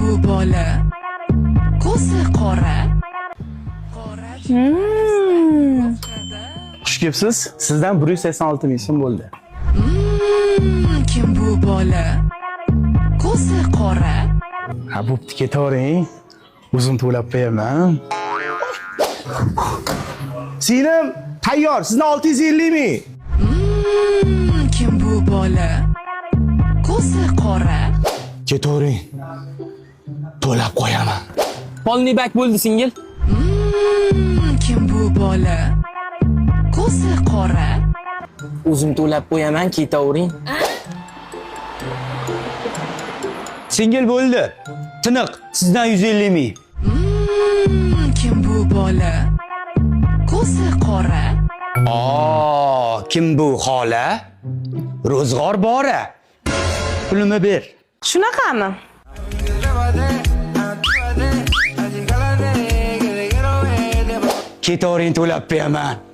bu bola? Ko'zi qora. Xush kelibsiz. Sizdan 186 ming so'm bo'ldi. Kim bu bola? Ko'zi qora. Ha, bo'pti, ketavering. O'zim to'lab qo'yaman. Singlim, tayyor. Sizni 650 ming. Kim bu bola? Ko'zi qora. Ketavering. To'lab qo'yaman. Polni bak bo'ldi singil. Kim bu bola? Ko'zi qora. O'zim to'lab qo'yaman, ketavering. Singil bo'ldi. Tiniq, sizdan 150 ming. Kim bu bola? Ko'zi qora. Kim bu xola? Ro'zg'or bora. Pulimni ber. Shunaqami? Ketavering, to'lab beraman.